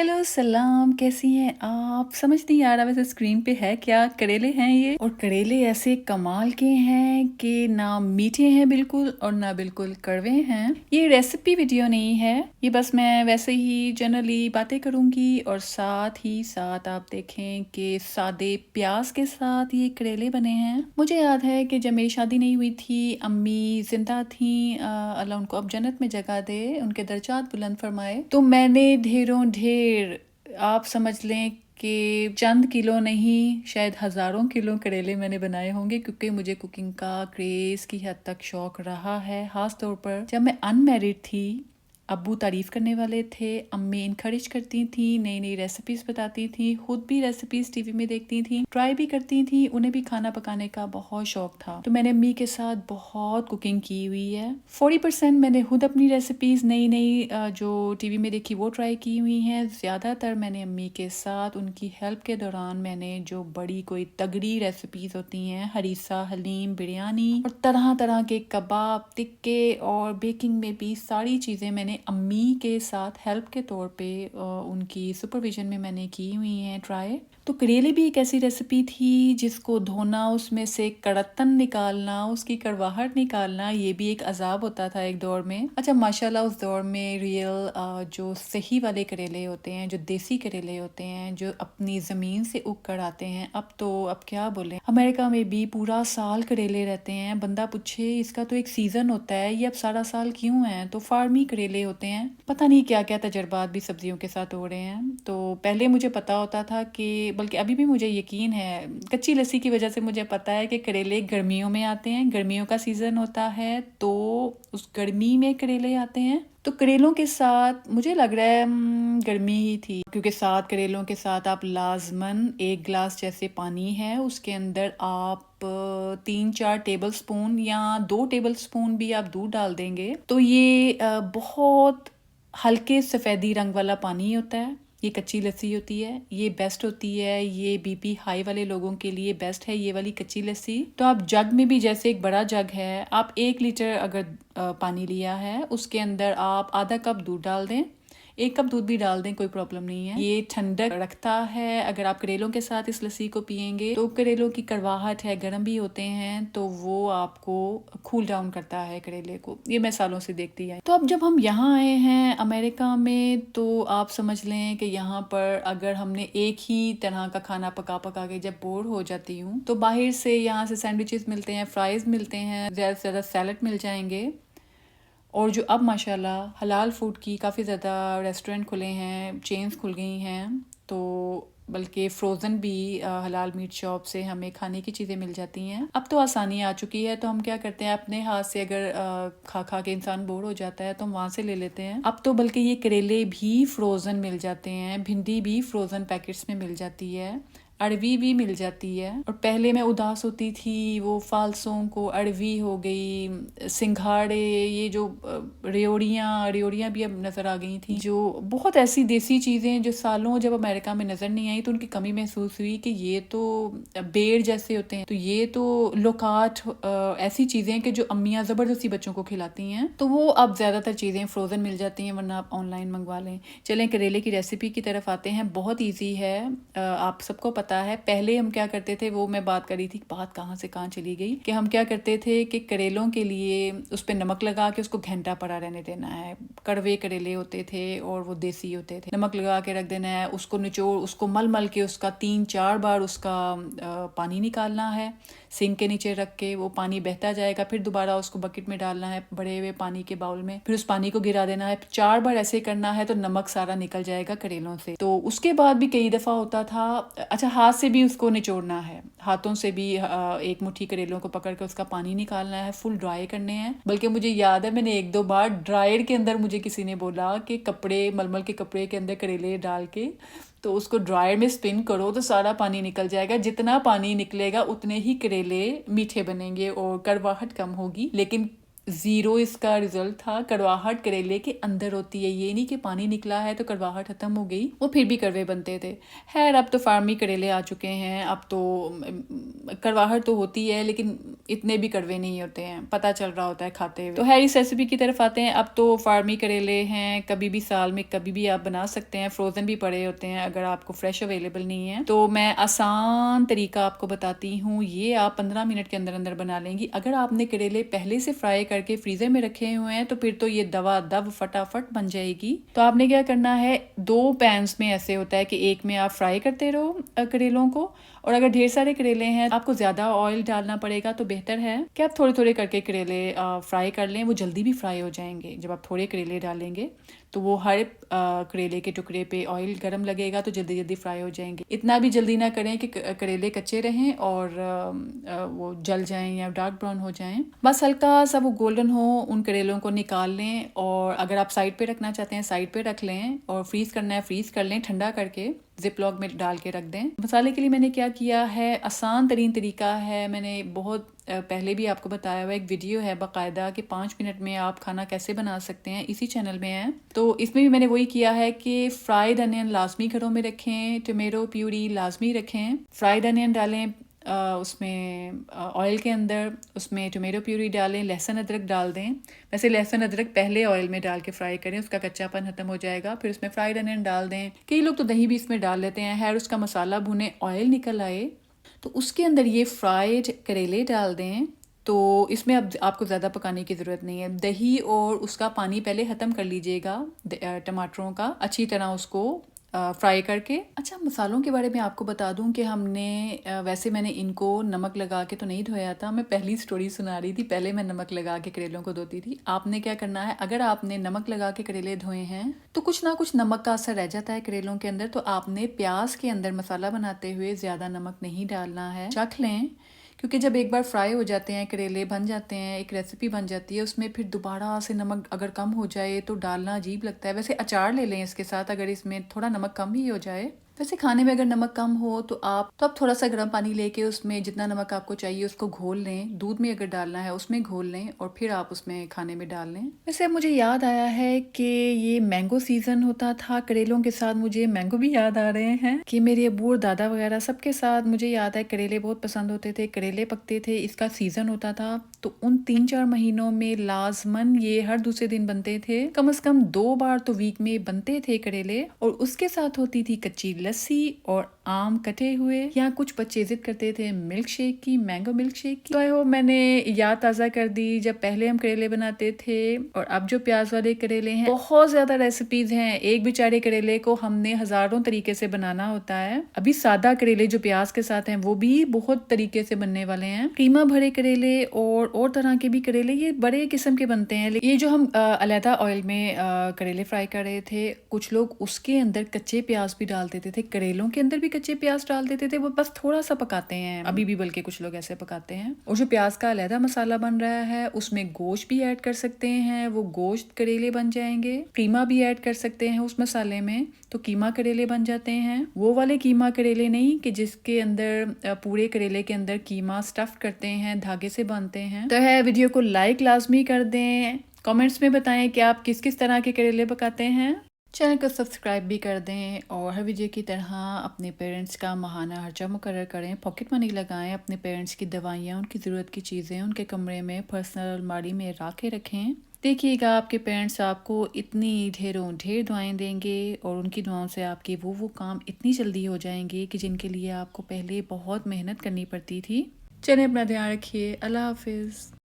Hello सलाम, कैसी हैं आप? समझ नहीं आ रहा वैसे स्क्रीन पे है क्या। करेले हैं ये, और करेले ऐसे कमाल के हैं कि ना मीठे हैं बिल्कुल और ना बिल्कुल कड़वे हैं। ये रेसिपी वीडियो नहीं है, ये बस मैं वैसे ही जनरली बातें करूंगी और साथ ही साथ आप देखें कि सादे प्याज के साथ ये करेले बने हैं। मुझे याद है कि जब मेरी शादी नहीं हुई थी, अम्मी जिंदा थी, अल्लाह उनको अब जन्नत में जगह दे, उनके दर्जात बुलंद फरमाए, तो मैंने ढेरों ढेर आप समझ लें कि चंद किलो नहीं शायद हजारों किलो करेले मैंने बनाए होंगे, क्योंकि मुझे कुकिंग का क्रेज की हद तक शौक रहा है। खास तौर पर जब मैं अनमैरिड थी, अब्बू तारीफ करने वाले थे, अम्मी इनकरेज करती थी, नई नई रेसिपीज बताती थी, खुद भी रेसिपीज टीवी में देखती थी, ट्राई भी करती थी। उन्हें भी खाना पकाने का बहुत शौक था, तो मैंने अम्मी के साथ बहुत कुकिंग की हुई है। 40% मैंने खुद अपनी रेसिपीज नई नई जो टीवी में देखी वो ट्राई की हुई हैं। ज्यादातर मैंने अम्मी के साथ उनकी हेल्प के दौरान मैंने जो बड़ी कोई तगड़ी रेसिपीज होती हैं, हरीसा, हलीम, बिरयानी और तरह तरह के कबाब, टिक्के और बेकिंग में भी सारी चीजें मैंने अम्मी के साथ हेल्प के तौर पे उनकी सुपरविजन में मैंने की हुई हैं ट्राई। तो करेले भी एक ऐसी रेसिपी थी जिसको धोना, उसमें से कड़तन निकालना, उसकी कड़वाहट निकालना, ये भी एक अजाब होता था एक दौर में। अच्छा, माशाल्लाह उस दौर में रियल जो सही वाले करेले होते हैं, जो देसी करेले होते हैं, जो अपनी जमीन से उग कर आते हैं। अब क्या बोले, अमेरिका में भी पूरा साल करेले रहते हैं। बंदा पूछे इसका तो एक सीजन होता है, ये अब सारा साल क्यों है? तो फार्मी करेले होते हैं। पता नहीं क्या क्या तजर्बात भी सब्जियों के साथ हो रहे हैं। तो पहले मुझे पता होता था कि, बल्कि अभी भी मुझे यकीन है, कच्ची लस्सी की वजह से मुझे पता है कि करेले गर्मियों में आते हैं, गर्मियों का सीजन होता है, तो उस गर्मी में करेले आते हैं। तो करेलों के साथ मुझे लग रहा है गर्मी ही थी, क्योंकि साथ करेलों के साथ आप लाजमन 1 गिलास जैसे पानी है, उसके अंदर आप 3-4 टेबल स्पून या 2 टेबल स्पून भी आप दूध डाल देंगे, तो ये बहुत हल्के सफ़ेदी रंग वाला पानी होता है। ये कच्ची लस्सी होती है, ये बेस्ट होती है, ये बीपी हाई वाले लोगों के लिए बेस्ट है ये वाली कच्ची लस्सी। तो आप जग में भी, जैसे एक बड़ा जग है, आप 1 लीटर अगर पानी लिया है, उसके अंदर आप आधा कप दूध डाल दें, 1 कप दूध भी डाल दें, कोई प्रॉब्लम नहीं है। ये ठंडक रखता है। अगर आप करेलों के साथ इस लस्सी को पियेंगे तो करेलों की कड़वाहट है, गर्म भी होते हैं, तो वो आपको कूल डाउन करता है करेले को। ये मैं सालों से देखती है। तो अब जब हम यहाँ आए हैं अमेरिका में, तो आप समझ लें कि यहाँ पर अगर हमने एक ही तरह का खाना पका पका के जब बोर हो जाती हूँ, तो बाहर से यहाँ से सैंडविचेस मिलते हैं, फ्राइज मिलते हैं, ज़्यादा से ज़्यादा सैलड मिल जाएंगे। और जो अब माशाल्लाह हलाल फूड की काफ़ी ज़्यादा रेस्टोरेंट खुले हैं, चेन्स खुल गई हैं, तो बल्कि फ़्रोज़न भी हलाल मीट शॉप से हमें खाने की चीज़ें मिल जाती हैं। अब तो आसानी आ चुकी है, तो हम क्या करते हैं, अपने हाथ से अगर खा खा के इंसान बोर हो जाता है तो हम वहाँ से ले लेते हैं। अब तो बल्कि ये करेले भी फ्रोज़न मिल जाते हैं, भिंडी भी फ्रोज़न पैकेट्स में मिल जाती है, अरवी भी मिल जाती है। और पहले मैं उदास होती थी, वो फालसों को, अरवी हो गई, सिंघाड़े, ये जो रेवड़ियाँ भी अब नज़र आ गई थी, जो बहुत ऐसी देसी चीज़ें जो सालों जब अमेरिका में नज़र नहीं आई, तो उनकी कमी महसूस हुई कि ये तो बेर जैसे होते हैं, तो ये तो लोकाट, ऐसी चीज़ें कि जो अम्मियाँ ज़बरदस्ती बच्चों को खिलाती हैं, तो वो अब ज़्यादातर चीज़ें फ्रोज़न मिल जाती हैं, वरना आप ऑनलाइन मंगवा लें। चलें करेले की रेसिपी की तरफ आते हैं। बहुत ईजी है, आप सबको पता है। पहले हम क्या करते थे, वो मैं बात करी थी, बात कहाँ से कहाँ चली गई, कि हम क्या करते थे कि करेलों के लिए उस पर नमक लगा के उसको घंटा पड़ा रहने देना है। कड़वे करेले होते थे और वो देसी होते थे। नमक लगा के रख देना है, उसको निचोड़, उसको मल मल के उसका 3-4 बार उसका पानी निकालना है, सिंक के नीचे रख के। वो पानी बहता जाएगा, फिर दोबारा उसको बकेट में डालना है, बड़े हुए पानी के बाउल में, फिर उस पानी को गिरा देना है। 4 बार ऐसे करना है तो नमक सारा निकल जाएगा करेलों से। तो उसके बाद भी कई दफ़ा होता था, अच्छा हाथ से भी उसको निचोड़ना है, हाथों से भी एक मुट्ठी करेलों को पकड़ कर उसका पानी निकालना है, फुल ड्राई करने हैं। बल्कि मुझे याद है, मैंने 1-2 बार ड्रायर के अंदर, मुझे किसी ने बोला कि कपड़े, मलमल के कपड़े के अंदर करेले डाल के तो उसको ड्रायर में स्पिन करो तो सारा पानी निकल जाएगा। जितना पानी निकलेगा उतने ही करेले मीठे बनेंगे और कड़वाहट कम होगी। लेकिन ज़ीरो इसका रिजल्ट था। कड़वाहट करेले के अंदर होती है, ये नहीं कि पानी निकला है तो कड़वाहट ख़त्म हो गई, वो फिर भी कड़वे बनते थे। खैर अब तो फार्मी करेले आ चुके हैं, अब तो कड़वाहट तो होती है लेकिन इतने भी कड़वे नहीं होते हैं, पता चल रहा होता है खाते हुए। तो है इस रेसिपी की तरफ आते हैं। अब तो फार्मी करेले हैं, कभी भी साल में कभी भी आप बना सकते हैं, फ्रोज़न भी पड़े होते हैं अगर आपको फ्रेश अवेलेबल नहीं है। तो मैं आसान तरीका आपको बताती हूँ, ये आप 15 मिनट के अंदर अंदर बना लेंगी। अगर आपने करेले पहले से फ्राई करके फ्रीजर में रखे हुए हैं तो फिर तो ये दवा दव फटाफट बन जाएगी। तो आपने क्या करना है, 2 पैन्स में ऐसे होता है कि एक में आप फ्राई करते रहो करेलों को, और अगर ढेर सारे करेले हैं आपको ज़्यादा ऑयल डालना पड़ेगा, तो बेहतर है कि आप थोड़े थोड़े करके करेले फ्राई कर लें, वो जल्दी भी फ्राई हो जाएंगे। जब आप थोड़े करेले डालेंगे तो वो हर करेले के टुकड़े पे ऑयल गर्म लगेगा तो जल्दी जल्दी फ्राई हो जाएंगे। इतना भी जल्दी ना करें कि करेले कच्चे रहें और वो जल जाएं या डार्क ब्राउन हो जाएं। बस हल्का सा वो गोल्डन हो, उन करेलों को निकाल लें, और अगर आप साइड पे रखना चाहते हैं साइड पे रख लें, और फ्रीज़ करना है फ्रीज़ कर लें ठंडा करके, जिप लॉक में डाल के रख दें। मसाले के लिए मैंने क्या किया है, आसान तरीन तरीका है, मैंने बहुत पहले भी आपको बताया हुआ, एक वीडियो है बाकायदा कि 5 मिनट में आप खाना कैसे बना सकते हैं, इसी चैनल में है। तो इसमें भी मैंने वही किया है कि फ्राइड अनियन लाजमी घरों में रखें, टोमेटो प्यूरी लाजमी रखें, फ्राइड अनियन डालें उसमें ऑयल के अंदर, उसमें टोमेटो प्यूरी डालें, लहसुन अदरक डाल दें। वैसे लहसुन अदरक पहले ऑयल में डाल के फ्राई करें, उसका कच्चापन खत्म हो जाएगा। फिर उसमें फ्राइड अनियन डाल दें, कई लोग तो दही भी इसमें डाल लेते हैं। खैर उसका मसाला भुने, ऑयल निकल आए तो उसके अंदर ये फ्राइड करेले डाल दें। तो इसमें अब आपको ज़्यादा पकाने की ज़रूरत नहीं है, दही और उसका पानी पहले ख़त्म कर लीजिएगा, टमाटरों का अच्छी तरह उसको फ्राई करके। अच्छा, मसालों के बारे में आपको बता दूं कि हमने वैसे मैंने इनको नमक लगा के तो नहीं धोया था, मैं पहली स्टोरी सुना रही थी, पहले मैं नमक लगा के करेलों को धोती थी। आपने क्या करना है, अगर आपने नमक लगा के करेले धोए हैं तो कुछ ना कुछ नमक का असर रह जाता है करेलों के अंदर, तो आपने प्याज के अंदर मसाला बनाते हुए ज़्यादा नमक नहीं डालना है। चख लें, क्योंकि जब एक बार फ्राई हो जाते हैं करेले, बन जाते हैं, एक रेसिपी बन जाती है, उसमें फिर दोबारा से नमक अगर कम हो जाए तो डालना अजीब लगता है। वैसे अचार ले लें इसके साथ, अगर इसमें थोड़ा नमक कम ही हो जाए। वैसे खाने में अगर नमक कम हो तो आप थोड़ा सा गर्म पानी लेके उसमें जितना नमक आपको चाहिए उसको घोल लें, दूध में अगर डालना है उसमें घोल लें, और फिर आप उसमें खाने में डाल लें। वैसे अब मुझे याद आया है कि ये मैंगो सीजन होता था, करेलों के साथ मुझे मैंगो भी याद आ रहे हैं कि मेरे अबू और दादा वगैरह सबके साथ मुझे याद है करेले बहुत पसंद होते थे, करेले पकते थे, इसका सीजन होता था। तो उन 3-4 महीनों में लाजमन ये हर दूसरे दिन बनते थे, कम से कम 2 बार तो वीक में बनते थे करेले, और उसके साथ होती थी कच्ची लस्सी और आम कटे हुए, या कुछ बच्चे जिद करते थे मिल्क शेक की, मैंगो मिल्क शेक की। तो आई होप मैंने याद ताज़ा कर दी जब पहले हम करेले बनाते थे, और अब जो प्याज वाले करेले हैं, बहुत ज्यादा रेसिपीज हैं। एक बेचारे करेले को हमने हजारों तरीके से बनाना होता है। अभी सादा करेले जो प्याज के साथ हैं वो भी बहुत तरीके से बनने वाले हैं। कीमा भरे करेले और तरह के भी करेले, ये बड़े किस्म के बनते हैं। ये जो हम अलहदा ऑयल में करेले फ्राई कर रहे थे, कुछ लोग उसके अंदर कच्चे प्याज भी डाल देते थे, करेलों के अंदर भी कच्चे प्याज डाल देते थे, वो बस थोड़ा सा पकाते हैं अभी भी, बल्कि कुछ लोग ऐसे पकाते हैं। और जो प्याज का अलहदा मसाला बन रहा है उसमें गोश्त भी ऐड कर सकते हैं, वो गोश्त करेले बन जाएंगे। कीमा भी ऐड कर सकते हैं उस मसाले में, तो कीमा करेले बन जाते हैं। वो वाले कीमा करेले नहीं कि जिसके अंदर पूरे करेले के अंदर कीमा स्टफ करते हैं, धागे से बांधते हैं। तो है, वीडियो को लाइक लाजमी कर दें, कमेंट्स में बताएं कि आप किस किस तरह के करेले पकाते हैं। चैनल को सब्सक्राइब भी कर दें, और हर वीडियो की तरह अपने पेरेंट्स का माहाना खर्चा मुकर्रर करें, पॉकेट मनी लगाएं, अपने पेरेंट्स की दवाइयाँ, उनकी ज़रूरत की चीज़ें उनके कमरे में पर्सनल अलमारी में रख के रखें। देखिएगा आपके पेरेंट्स आपको इतनी ढेरों ढेर दुआएं देंगे, और उनकी दुआओं से आपके वो काम इतनी जल्दी हो जाएंगे कि जिनके लिए आपको पहले बहुत मेहनत करनी पड़ती थी। चलिए, अपना ध्यान रखिए। अल्लाह हाफिज़।